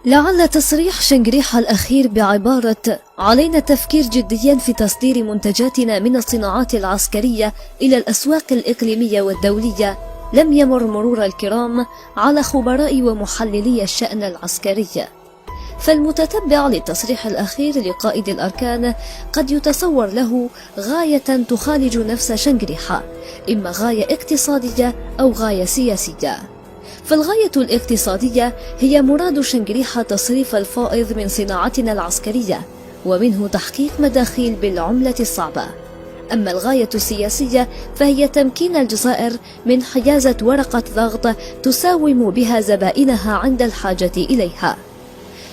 لعل تصريح شنغريحة الأخير بعبارة علينا التفكير جديا في تصدير منتجاتنا من الصناعات العسكرية إلى الأسواق الإقليمية والدولية لم يمر مرور الكرام على خبراء ومحللي الشأن العسكري، فالمتتبع للتصريح الأخير لقائد الأركان قد يتصور له غاية تخالج نفس شنغريحة، إما غاية اقتصادية أو غاية سياسية. فالغاية الاقتصادية هي مراد شنغريحة تصريف الفائض من صناعتنا العسكرية ومنه تحقيق مداخيل بالعملة الصعبة. أما الغاية السياسية فهي تمكين الجزائر من حيازة ورقة ضغط تساوم بها زبائنها عند الحاجة إليها.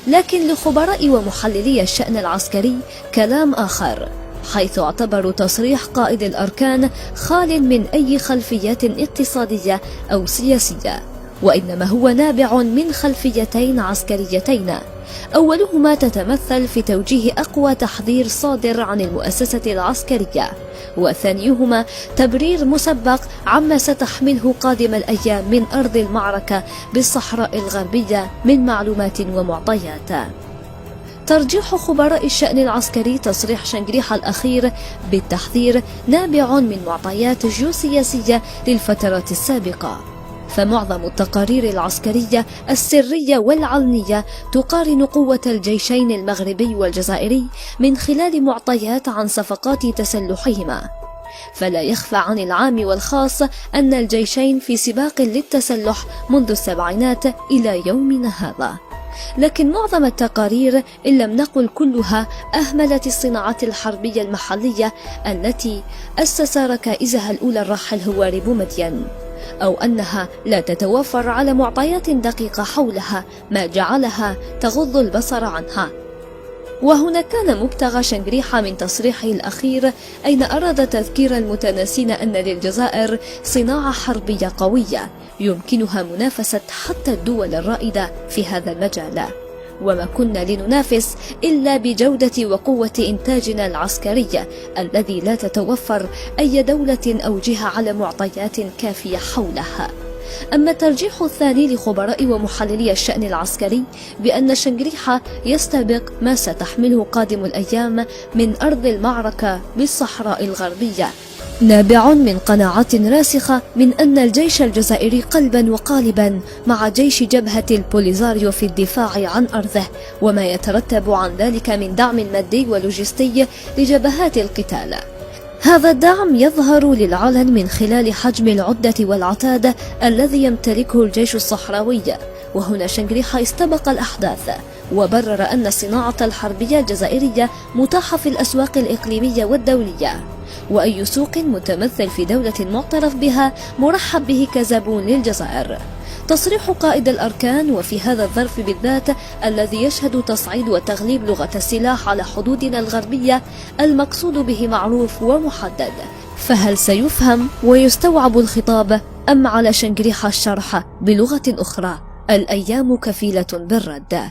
لكن لخبراء ومحللي الشأن العسكري كلام آخر، حيث اعتبروا تصريح قائد الأركان خال من أي خلفيات اقتصادية أو سياسية، وإنما هو نابع من خلفيتين عسكريتين، أولهما تتمثل في توجيه أقوى تحذير صادر عن المؤسسة العسكرية، وثانيهما تبرير مسبق عما ستحمله قادم الأيام من أرض المعركة بالصحراء الغربية من معلومات ومعطيات. ترجيح خبراء الشأن العسكري تصريح شنغريحة الأخير بالتحذير نابع من معطيات جيوسياسية للفترات السابقة، فمعظم التقارير العسكرية السرية والعلنية تقارن قوة الجيشين المغربي والجزائري من خلال معطيات عن صفقات تسلحهما، فلا يخفى عن العام والخاص أن الجيشين في سباق للتسلح منذ السبعينات إلى يومنا هذا. لكن معظم التقارير إن لم نقل كلها أهملت الصناعات الحربية المحلية التي أسس ركائزها الأولى الراحل هواري بومدين، أو أنها لا تتوفر على معطيات دقيقة حولها ما جعلها تغض البصر عنها. وهنا كان مبتغى شنغريحة من تصريحه الأخير، أين أراد تذكير المتناسين أن للجزائر صناعة حربية قوية يمكنها منافسة حتى الدول الرائدة في هذا المجال، وما كنا لننافس إلا بجودة وقوة إنتاجنا العسكري الذي لا تتوفر أي دولة أو جهة على معطيات كافية حولها. أما الترجيح الثاني لخبراء ومحللي الشأن العسكري بأن شنغريحة يستبق ما ستحمله قادم الأيام من أرض المعركة بالصحراء الغربية، نابع من قناعة راسخة من أن الجيش الجزائري قلبا وقالبا مع جيش جبهة البوليزاريو في الدفاع عن أرضه، وما يترتب عن ذلك من دعم مادي ولوجستي لجبهات القتال. هذا الدعم يظهر للعلن من خلال حجم العدة والعتاد الذي يمتلكه الجيش الصحراوي. وهنا شنغريحة استبق الأحداث وبرر أن الصناعة الحربية الجزائرية متاحة في الأسواق الإقليمية والدولية، وأي سوق متمثل في دولة معترف بها مرحب به كزبون للجزائر. تصريح قائد الأركان وفي هذا الظرف بالذات الذي يشهد تصعيد وتغليب لغة السلاح على حدودنا الغربية المقصود به معروف ومحدد، فهل سيفهم ويستوعب الخطاب أم على شنغريحة الشرح بلغة أخرى؟ الأيام كفيلة بالرد.